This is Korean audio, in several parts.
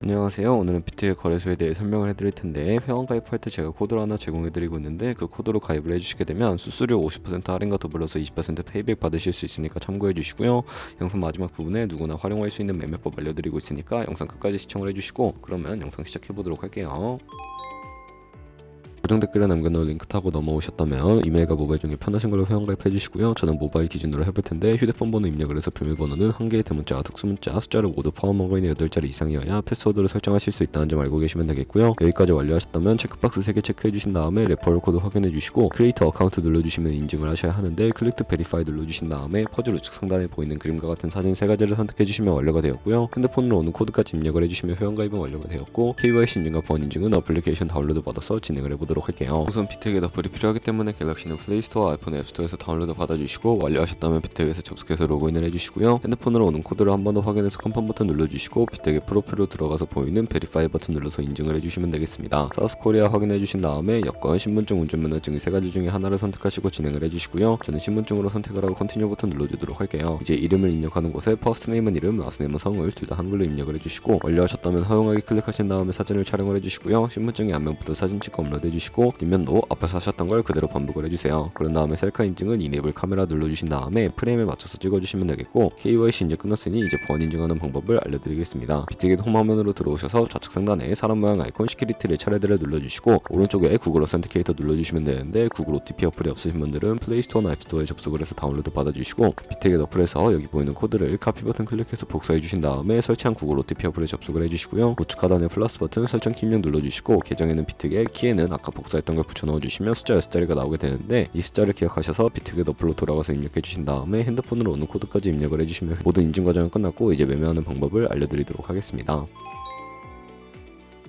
안녕하세요. 오늘은 비트의 거래소에 대해 설명을 해드릴 텐데, 회원 가입할 때 제가 코드를 하나 제공해드리고 있는데, 그 코드로 가입을 해주시게 되면 수수료 50% 할인과 더불어서 20% 페이백 받으실 수 있으니까 참고해주시고요. 영상 마지막 부분에 누구나 활용할 수 있는 매매법 알려드리고 있으니까 영상 끝까지 시청을 해주시고, 그러면 영상 시작해보도록 할게요. 고정 댓글에 남겨놓은 링크 타고 넘어오셨다면 이메일과 모바일 중에 편하신 걸로 회원가입 해주시고요. 저는 모바일 기준으로 해볼 텐데, 휴대폰 번호 입력을 해서 비밀번호는 한 개의 대문자와 특수문자, 숫자를 모두 포함한 거 있는 8자리 이상이어야 패스워드를 설정하실 수 있다는 점 알고 계시면 되겠고요. 여기까지 완료하셨다면 체크박스 3개 체크해주신 다음에 레퍼럴 코드 확인해주시고, 크리에이터 어카운트 눌러주시면 인증을 하셔야 하는데, 클릭 투 베리파이 눌러주신 다음에 퍼즐 우측 상단에 보이는 그림과 같은 사진 3가지를 선택해주시면 완료가 되었고요. 핸드폰으로 오는 코드까지 입력을 해주시면 회원가입은 완료가 되었고, KYC 인증과 번 인증은 어플리케이션 다운로드 받아서 진행을 해보도록 할게요. 우선 비트액에 어플이 필요하기 때문에 갤럭시는 플레이스토어와 아이폰 앱스토어에서 다운로드 받아주시고, 완료하셨다면 비트액에서 접속해서 로그인을 해주시고요. 핸드폰으로 오는 코드를 한 번 더 확인해서 컨펌 버튼 눌러주시고, 비트액의 프로필로 들어가서 보이는 베리파이 버튼 눌러서 인증을 해주시면 되겠습니다. 사우스코리아 확인해주신 다음에 여권, 신분증, 운전면허증 이 3가지 중에 하나를 선택하시고 진행을 해주시고요. 저는 신분증으로 선택을 하고 컨티뉴 버튼 눌러주도록 할게요. 이제 이름을 입력하는 곳에 퍼스트네임은 이름, 라스트네임은 성을 둘 다 한글로 입력을 해주시고, 완료하셨다면 허용하기 클릭하신 다음에 사진을 촬영을 해주시고요. 신분증의 앞면부터 사진 찍고 업로드 해주시고, 뒷면도 앞에서 하셨던 걸 그대로 반복을 해주세요. 그런 다음에 셀카 인증은 이네이블 카메라 눌러주신 다음에 프레임에 맞춰서 찍어주시면 되겠고, KYC 인증 끝났으니 이제 번 인증하는 방법을 알려드리겠습니다. 비트겟 홈 화면으로 들어오셔서 좌측 상단에 사람 모양 아이콘 시큐리티를 차례대로 눌러주시고, 오른쪽에 구글 어센티케이터 눌러주시면 되는데, 구글 OTP 어플이 없으신 분들은 플레이스토어나 앱스토어에 접속을 해서 다운로드 받아주시고, 비트겟 어플에서 여기 보이는 코드를 카피 버튼 클릭해서 복사해주신 다음에 설치한 구글 OTP 어플에 접속을 해주시고요. 우측 하단에 플러스 버튼 설정 키 입력 눌러주시고, 계정에는 비트겟, 키에는 아까 복사했던 걸 붙여 넣어주시면 숫자 6자리가 나오게 되는데, 이 숫자를 기억하셔서 비트겟 어플로 돌아가서 입력해주신 다음에 핸드폰으로 오는 코드까지 입력을 해주시면 모든 인증 과정은 끝났고, 이제 매매하는 방법을 알려드리도록 하겠습니다.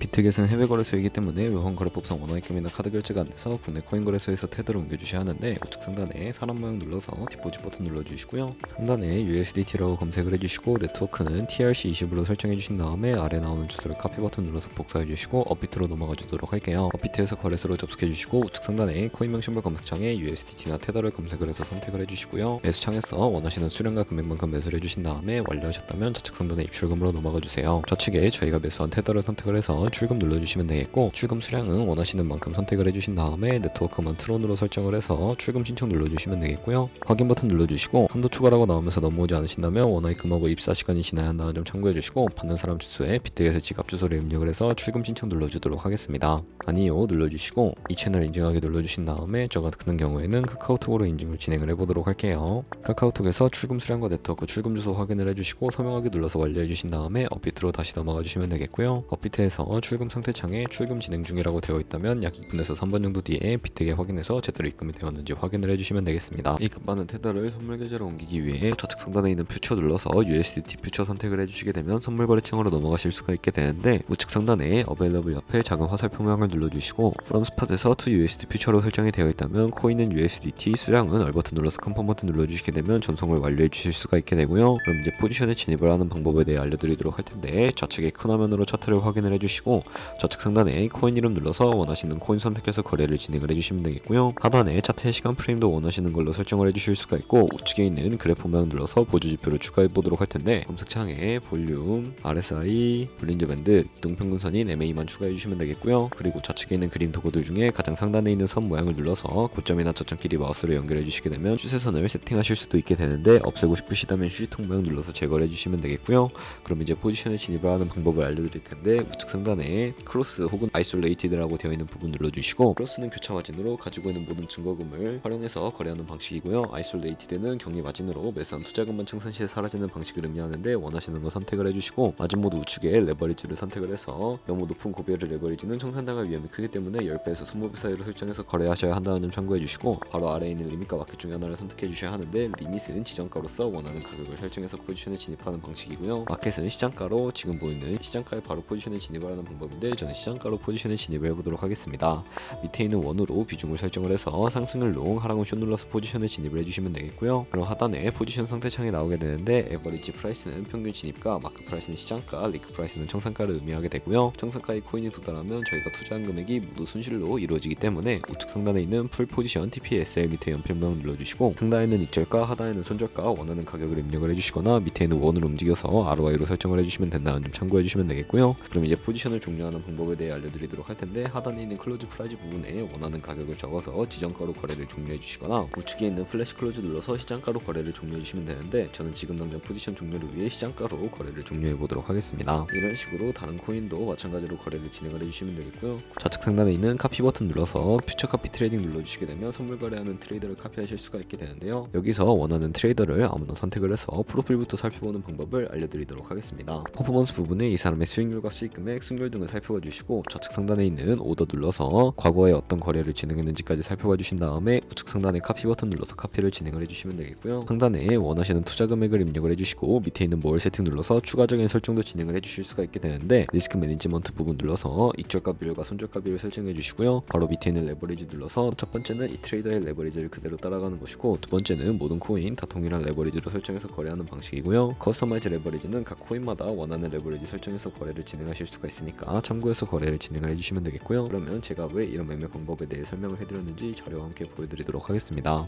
비트겟은 해외 거래소이기 때문에 외환 거래법상 원화입금이나 카드 결제가 안 돼서 국내 코인 거래소에서 테더를 옮겨주셔야 하는데, 우측 상단에 사람 모양 눌러서 디포짓 버튼 눌러주시고요. 상단에 USDT라고 검색을 해주시고, 네트워크는 TRC20으로 설정해주신 다음에 아래 나오는 주소를 카피 버튼 눌러서 복사해주시고 업비트로 넘어가 주도록 할게요. 업비트에서 거래소를 접속해주시고, 우측 상단에 코인명 심볼 검색창에 USDT나 테더를 검색을 해서 선택을 해주시고요. 매수창에서 원하시는 수량과 금액만큼 매수를 해주신 다음에 완료하셨다면 좌측 상단에 입출금으로 넘어가주세요. 좌측에 저희가 매수한 테더를 선택을 해서 출금 눌러주시면 되겠고, 출금 수량은 원하시는 만큼 선택을 해주신 다음에 네트워크만 트론으로 설정을 해서 출금 신청 눌러주시면 되겠고요. 확인 버튼 눌러주시고, 한도 초과라고 나오면서 넘어오지 않으신다면 원화입금하고 입사 시간이 지나야 한다는 점 참고해주시고, 받는 사람 주소에 비트겟의 지갑 주소를 입력을 해서 출금 신청 눌러주도록 하겠습니다. 아니요 눌러주시고, 이 채널 인증하기 눌러주신 다음에 저 같은 경우에는 카카오톡으로 인증을 진행을 해보도록 할게요. 카카오톡에서 출금 수량과 네트워크 출금 주소 확인을 해주시고, 서명하기 눌러서 완료해주신 다음에 업비트로 다시 넘어가 주시면 되겠고요. 업비트에서 출금 상태 창에 출금 진행 중이라고 되어 있다면 약 2분에서 3분 정도 뒤에 비트겟 확인해서 제대로 입금이 되었는지 확인을 해주시면 되겠습니다. 이 급받은 테더를 선물 계좌로 옮기기 위해 좌측 상단에 있는 퓨처 눌러서 USDT 퓨처 선택을 해주시게 되면 선물 거래창으로 넘어가실 수가 있게 되는데, 우측 상단에 Available 옆에 작은 화살표 모양을 눌러주시고, From Spot에서 to USD 퓨처로 설정이 되어 있다면 코인은 USDT, 수량은 R 버튼 눌러서 컨펌 버튼 눌러주시게 되면 전송을 완료해 주실 수가 있게 되고요. 그럼 이제 포지션에 진입을 하는 방법에 대해 알려드리도록 할 텐데, 좌측에 큰 화면으로 차트를 확인을 해주시고, 좌측 상단에 코인 이름 눌러서 원하시는 코인 선택해서 거래를 진행을 해주시면 되겠고요. 하단에 차트의 시간 프레임도 원하시는 걸로 설정을 해주실 수가 있고, 우측에 있는 그래프 모양 눌러서 보조 지표를 추가해 보도록 할 텐데, 검색창에 볼륨, RSI, 볼린저 밴드, 이동평균선인 MA만 추가해 주시면 되겠고요. 그리고 좌측에 있는 그림 도구들 중에 가장 상단에 있는 선 모양을 눌러서 고점이나 저점끼리 마우스로 연결해 주시게 되면 추세선을 세팅하실 수도 있게 되는데, 없애고 싶으시다면 휴지통 모양 눌러서 제거를 해주시면 되겠고요. 그럼 이제 포지션에 진입을 하는 방법을 알려드릴 텐데, 우측 상단에 크로스 혹은 아이솔레이티드라고 되어 있는 부분 눌러주시고, 크로스는 교차 마진으로 가지고 있는 모든 증거금을 활용해서 거래하는 방식이고요. 아이솔레이티드는 격리 마진으로 매수한 투자금만 청산 시에 사라지는 방식을 의미하는데, 원하시는 거 선택을 해주시고, 마진 모드 우측에 레버리지를 선택을 해서 너무 높은 고비율의 레버리지는 청산당할 위험이 크기 때문에 10배에서 20배 사이로 설정해서 거래하셔야 한다는 점 참고해주시고, 바로 아래에 있는 리밋과 마켓 중에 하나를 선택해 주셔야 하는데, 리밋은 지정가로서 원하는 가격을 설정해서 포지션에 진입하는 방식이고요. 마켓은 시장가로 지금 보이는 시장가에 바로 포지션에 진입하는 정리하는 방법인데 저는 시장가로 포지션을 진입을 해보도록 하겠습니다. 밑에 있는 원으로 비중을 설정을 해서 상승을 롱, 하락은 숏 눌러서 포지션을 진입을 해주시면 되겠고요. 그럼 하단에 포지션 상태창이 나오게 되는데 에버리지 프라이스는 평균 진입가, 마크 프라이스는 시장가, 리크 프라이스는 정상가를 의미하게 되고요. 정상가의 코인이 도달하면 저희가 투자한 금액이 모두 순실로 이루어지기 때문에 우측 상단에 있는 풀 포지션 TPSL 밑에 연필명 눌러주시고 상단에 있는 익절가, 하단에 있는 손절가 원하는 가격을 입력을 해주시거나 밑에 있는 원으로 움직여서 ROI로 설정을 해주시면 된다는 점 참고해주시면 되겠고요. 그럼 이제 포지션을 종료하는 방법에 대해 알려드리도록 할 텐데 하단에 있는 클로즈 프라이즈 부분에 원하는 가격을 적어서 지정가로 거래를 종료해 주시거나 우측에 있는 플래시 클로즈 눌러서 시장가로 거래를 종료해 주시면 되는데 저는 지금 당장 포지션 종료를 위해 시장가로 거래를 종료해 보도록 하겠습니다. 이런 식으로 다른 코인도 마찬가지로 거래를 진행을 해주시면 되겠고요. 좌측 상단에 있는 카피 버튼 눌러서 퓨처 카피 트레이딩 눌러주시게 되면 선물 거래하는 트레이더를 카피하실 수가 있게 되는데요. 여기서 원하는 트레이더를 아무나 선택을 해서 프로필부터 살펴보는 방법을 알려드리도록 하겠습니다. 퍼포먼스 부분에 이 사람의 수익률과 수익금액, 승률 등을 살펴봐 주시고 좌측 상단에 있는 오더 눌러서 과거에 어떤 거래를 진행했는지까지 살펴봐 주신 다음에 우측 상단에 카피 버튼 눌러서 카피를 진행을 해주시면 되겠고요. 상단에 원하시는 투자 금액을 입력을 해주시고 밑에 있는 모을 세팅 눌러서 추가적인 설정도 진행을 해주실 수가 있게 되는데 리스크 매니지먼트 부분 눌러서 익절가 비율과 손절가 비율을 설정해 주시고요. 바로 밑에 있는 레버리지 눌러서 첫 번째는 이 트레이더의 레버리지를 그대로 따라가는 것이고 두 번째는 모든 코인 다 동일한 레버리지로 설정해서 거래하는 방식이고요. 커스터마이즈 레버리지는 각 코인마다 원하는 레버리지 설정해서 거래를 진행하실 수가 있으니까 참고해서 거래를 진행을 해주시면 되겠고요. 그러면 제가 왜 이런 매매 방법에 대해 설명을 해드렸는지 자료와 함께 보여드리도록 하겠습니다.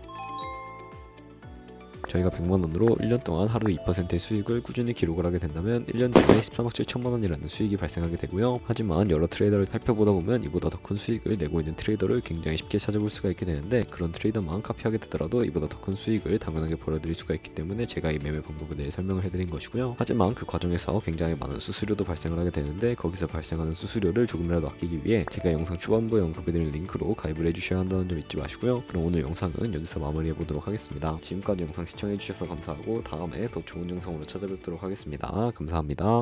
저희가 100만원으로 1년 동안 하루 2%의 수익을 꾸준히 기록을 하게 된다면 1년 내에 13억 7천만원이라는 수익이 발생하게 되고요. 하지만 여러 트레이더를 살펴보다 보면 이보다 더 큰 수익을 내고 있는 트레이더를 굉장히 쉽게 찾아볼 수가 있게 되는데 그런 트레이더만 카피하게 되더라도 이보다 더 큰 수익을 당연하게 벌어들일 수가 있기 때문에 제가 이 매매 방법에 대해 설명을 해드린 것이고요. 하지만 그 과정에서 굉장히 많은 수수료도 발생을 하게 되는데 거기서 발생하는 수수료를 조금이라도 아끼기 위해 제가 영상 초반부에 언급해드린 링크로 가입을 해주셔야 한다는 점 잊지 마시고요. 그럼 오늘 영상은 여기서 마무리해보도록 하겠습니다. 지금까지 영상 시청해주셔서 감사하고 다음에 더 좋은 영상으로 찾아뵙도록 하겠습니다. 감사합니다.